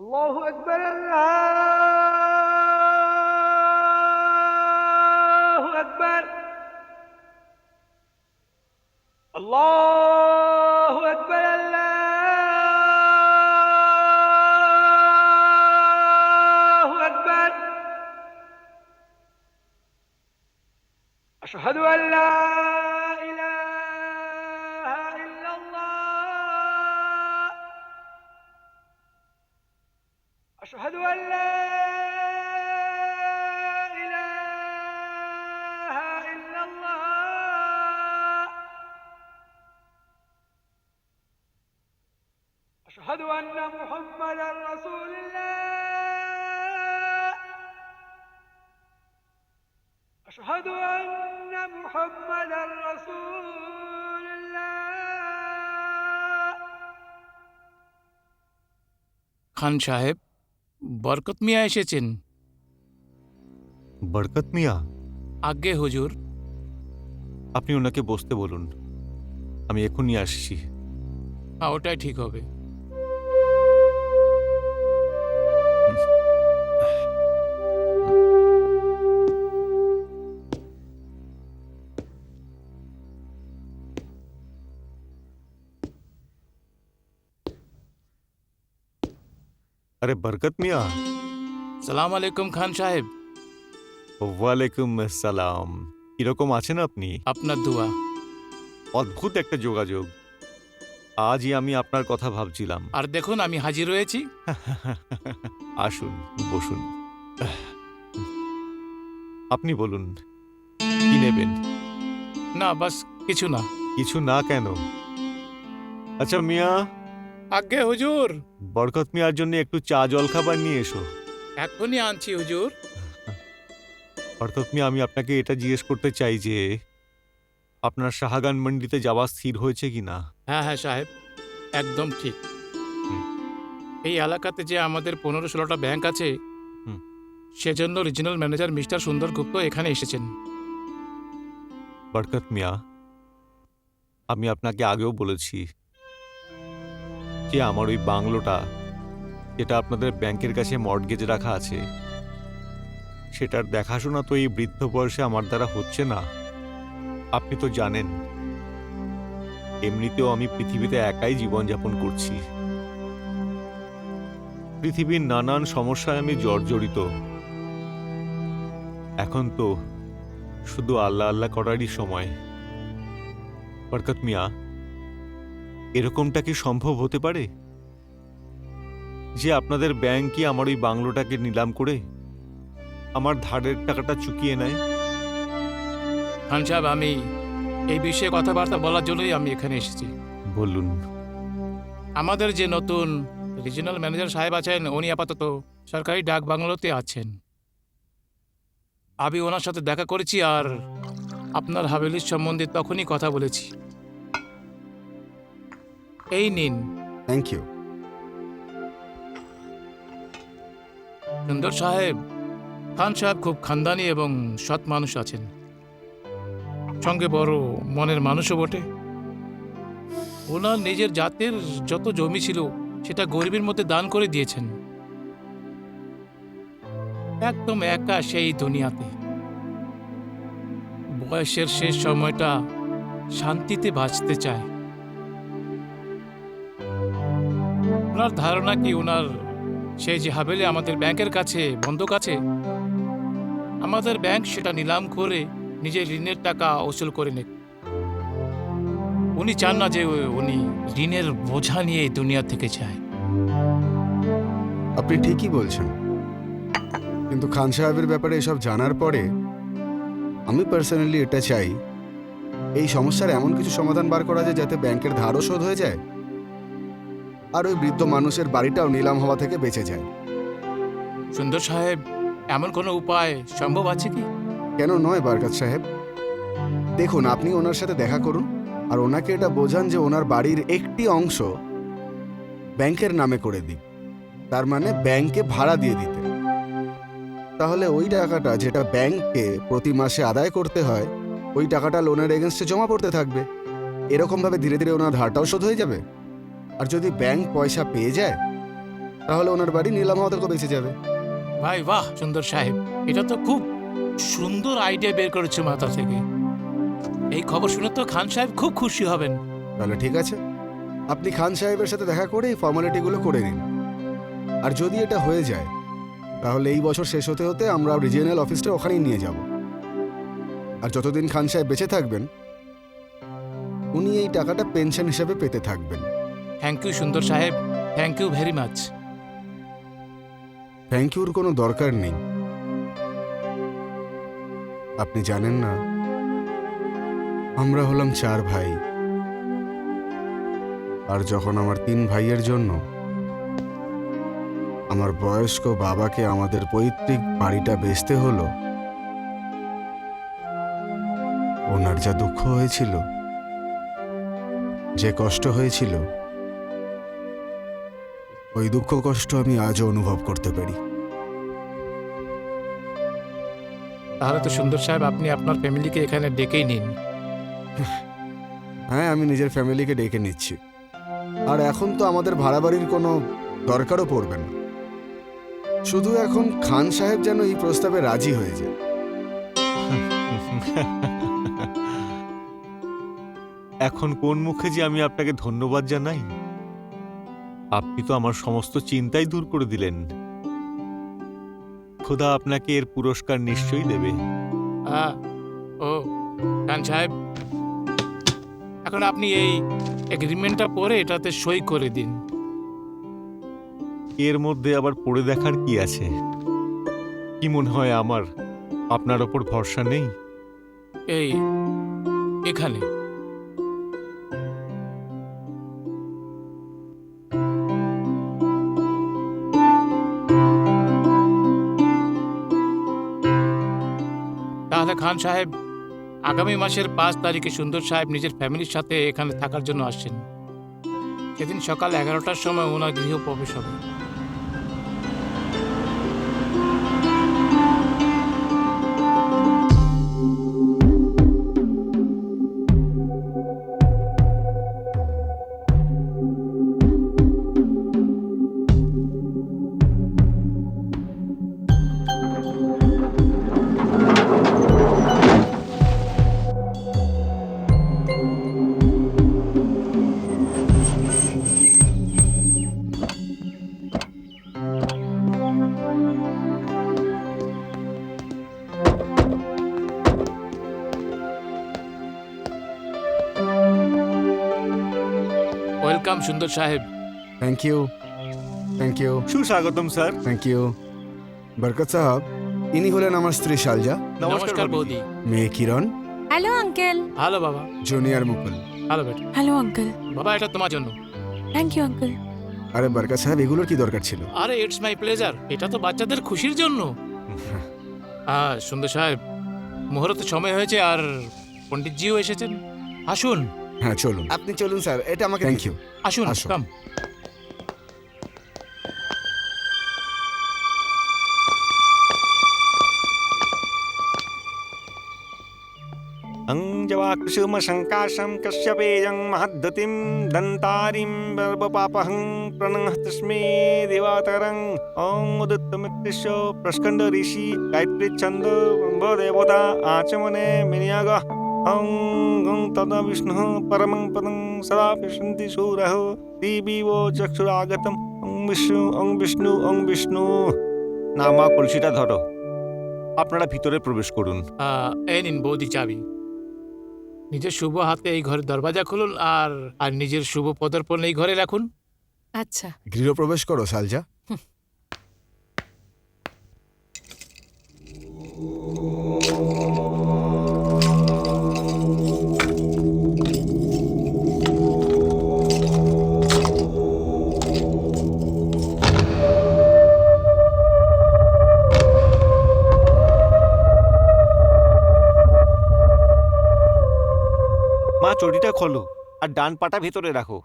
الله أكبر الله أكبر الله أكبر الله أكبر أشهد أن لا إله إلا الله أشهد أن لا إله إلا الله أشهد أن محمدا رسول الله أشهد أن محمدا رسول الله খান সাহেব, বরকত মিয়া এসেছেন। বরকত মিয়া, আজ্ঞে হুজুর। আপনি ওনাকে বসতে বলুন, আমি এখনই আসছি। হ্যাঁ, ওটাই ঠিক হবে। আরে বরকত মিয়া। সালাম আলাইকুম খান সাহেব। ওয়ালাইকুম আসসালাম। কিরকম আছেন আপনি? আপনার দোয়া। অদ্ভুত একটা যোগাযোগ। আজই আমি আপনার কথা ভাবছিলাম। আর দেখুন, আমি হাজির হয়েছি। আসুন, বসুন। আপনি বলুন, কি নেবেন? না, বাস কিছু না। কিছু না কেন? আচ্ছা মিয়া, আজ্ঞে হুজুর। বরকত মিয়ার জন্য একটু চা জল খাবার নিয়ে এসো। এখনই আনছি হুজুর। বরকত মিয়া, আমি আপনাকে এটা জিজ্ঞেস করতে চাই যে আপনার শাহগান মন্ডিতে যাওয়া স্থির হয়েছে কিনা? হ্যাঁ হ্যাঁ সাহেব, একদম ঠিক। হুম। এই এলাকাতে যে আমাদের 15-16টা ব্যাংক আছে, হুম। সেজন্য রিজিনাল ম্যানেজার মিস্টার সুন্দর গুপ্ত এখানে এসেছেন। বরকত মিয়া, আমি আপনাকে আগেও বলেছি যে আমার ওই বাংলোটা, যেটা আপনাদের ব্যাংকের কাছে মর্টগেজ রাখা আছে, সেটার দেখাশোনা তো এই বৃদ্ধ বয়সে আমার দ্বারা হচ্ছে না। আপনি তো জানেন, এমনিতেও আমি পৃথিবীতে একাই জীবনযাপন করছি। পৃথিবীর নানান সমস্যায় আমি জর্জরিত। এখন তো শুধু আল্লাহ আল্লাহ করারই সময়। বরকত মিয়া, এরকমটা কি সম্ভব হতে পারে যে আপনাদের ব্যাংকই আমার ওই বাংলোটাকে নিলাম করে আমার ধারের টাকাটা চুকিয়ে নেয়? খান সাহেব, আমি এই বিষয়ে কথাবার্তা বলার জন্যই আমি এখানে এসেছি। বলুন। আমাদের যে নতুন রিজিনাল ম্যানেজার সাহেব আছেন, উনি আপাতত সরকারি ডাক বাংলোতে আছেন। আমি ওনার সাথে দেখা করেছি আর আপনার হাভেলির সম্বন্ধে তখনই কথা বলেছি। এই নিন। Thank you. সুন্দর সাহেব, খান সাহেব খুব খানদানি এবং সৎ মানুষ আছেন, সঙ্গে বড় মনের মানুষও বটে। ওনার নিজের জাতের যত জমি ছিল সেটা গরিবের মধ্যে দান করে দিয়েছেন। একদম একা সেই দুনিয়াতে বয়সের শেষ সময়টা শান্তিতে বাঁচতে চায়। ওনার ধারণা কি, ওনার সেই যে হাভেলি আমাদের ব্যাংকের কাছে বন্ধক আছে, আমাদের ব্যাংক সেটা নিলাম করে নিজের ঋণের টাকা উসুল করে নেয়। উনি চান না যে উনি ঋণের বোঝা নিয়ে এই দুনিয়া থেকে যায়। আপনি ঠিকই বলছেন, কিন্তু খান সাহেবের ব্যাপারে এসব জানার পরে আমি পার্সোনালি এটা চাই, এই সমস্যার এমন কিছু সমাধান বার করা যায় যাতে ব্যাংকের ধারও শোধ হয়ে যায় আর ওই বৃদ্ধ মানুষের বাড়িটাও নিলাম হওয়া থেকে বেঁচে যায়। সুন্দর সাহেব, এমন কোনো উপায় সম্ভব আছে কি? কেন নয় বরকত সাহেব? দেখুন, আপনি ওনার সাথে দেখা করুন আর ওনাকে এটা বোঝান যে ওনার বাড়ির একটি অংশ ব্যাংকের নামে করে দিন, তার মানে ব্যাংকে ভাড়া দিয়ে দিতে। তাহলে ওই টাকাটা যেটা ব্যাংককে প্রতি মাসে আদায় করতে হয়, ওই টাকাটা লোনের এগেনস্টে জমা পড়তে থাকবে। এরকমভাবে ধীরে ধীরে ওনার ধারটাও শোধ হয়ে যাবে। আর যদি ব্যাংক পয়সা পেয়ে যায় তাহলে ওনার বাড়ি নিলাম হওয়া থেকে বেঁচে যাবে। ভাই বাহ সুন্দর সাহেব, এটা তো খুব সুন্দর আইডিয়া বের করেছে মাথা থেকে। এই খবর শুনে তো খান সাহেব খুব খুশি হবেন। তাহলে ঠিক আছে, আপনি খান সাহেবের সাথে দেখা করে এই ফর্মালিটিগুলো করে নিন। আর যদি এটা হয়ে যায় তাহলে এই বছর শেষ হতে হতে আমরা রিজিয়নাল অফিসটা ওখানেই নিয়ে যাব। আর যতদিন খান সাহেব বেঁচে থাকবেন উনি এই টাকাটা পেনশন হিসেবে পেতে থাকবেন। থ্যাংক ইউ সুন্দর সাহেব, thank you very much. Thank ইউর কোনো দরকার নেই। আপনি জানেন না, আমরা হলাম 4 ভাই, আর যখন আমার 3 ভাইয়ের জন্য আমার বয়স্ক বাবাকে আমাদের পৈতৃক বাড়িটা বেচতে হলো, ওনার যা দুঃখ হয়েছিল, যে কষ্ট হয়েছিল, ওই দুঃখ কষ্ট আমি আজও অনুভব করতে পারি। তাহলে তো সুন্দর সাহেব আপনি আপনার ফ্যামিলিকে এখানে ডেকেই নিন। হ্যাঁ, আমি নিজের ফ্যামিলিকে ডেকে নিচ্ছি। আর এখন তো আমাদের ভাড়া বাড়ির কোনো দরকারও পড়বে না। শুধু এখন খান সাহেব যেন এই প্রস্তাবে রাজি হয়ে যায়। এখন কোন মুখে যে আমি আপনাকে ধন্যবাদ জানাই? আপনি তো আমার সমস্ত চিন্তাই দূর করে দিলেন। খোদা আপনাকে এর পুরস্কার নিশ্চয়ই দেবে। ও খান সাহেব, এখন আপনি এই এগ্রিমেন্টটা পড়ে এটাতে সই করে দিন। এর মধ্যে আবার পড়ে দেখার কি আছে? কি মনে হয় আমার আপনার ওপর ভরসা নেই? এই এখানে তাহলে খান সাহেব আগামী মাসের 5 তারিখে সুন্দর সাহেব নিজের ফ্যামিলির সাথে এখানে থাকার জন্য আসছেন। সেদিন সকাল 11টার সময় ওনার গৃহ প্রবেশ হবে। ওয়েলকাম সুন্দর সাহেব। থ্যাংক ইউ, থ্যাংক ইউ, সুস্বাগতম স্যার। Thank you. বরকত সাহেব, ইনি হলেন আমার স্ত্রী শালজা, নমস্কার বৌদি। মেয়ে কিরণ, হ্যালো আঙ্কেল। ভালো বাবা। জুনিয়র মুকুল। ভালো বেটা। Hello uncle. বাবা এটা তোমার জন্য। Thank you uncle. আরে বরকত সাহেব, এগুলোর কি দরকার ছিল? আরে ইটস মাই প্লেজার, এটা তো বাচ্চাদের খুশির জন্য। সুন্দর সাহেব, মুহূর্তে সময় হয়েছে আর পণ্ডিতজিও এসেছেন। আসুন হ্যাঁ চলুন, আপনি চলুন স্যার, এটা আমাকে থ্যাংক ইউ। আসুন আসুন। কাম। अंजवाकुसुम शंकाशं कश्यपेयं महद्धतिं दन्तारिं बर्बपापहं प्रणः तस्मै दिवाकरं ॐ उदितमित्तिश्च प्रस्कंद ऋषि गायत्री छंद देवता आचमने मिनियाग ॐ गं तदा विष्णुः परमं पदं सदा विशन्ति सूरः दिविवो चक्षुरागतं ॐ विष्णु नामा কলসিটা ধরো। আপনারা ভিতরে প্রবেশ করুন। এই নিন বৌদি চাবি। নিজের শুভ হাতে এই ঘরের দরজা খুলুন আর আর নিজের শুভ পদার্পণ এই ঘরে রাখুন। আচ্ছা। গৃহপ্রবেশ করো শালজা। মা চটিটা খোলো আর ডান পাটা ভেতরে রাখো।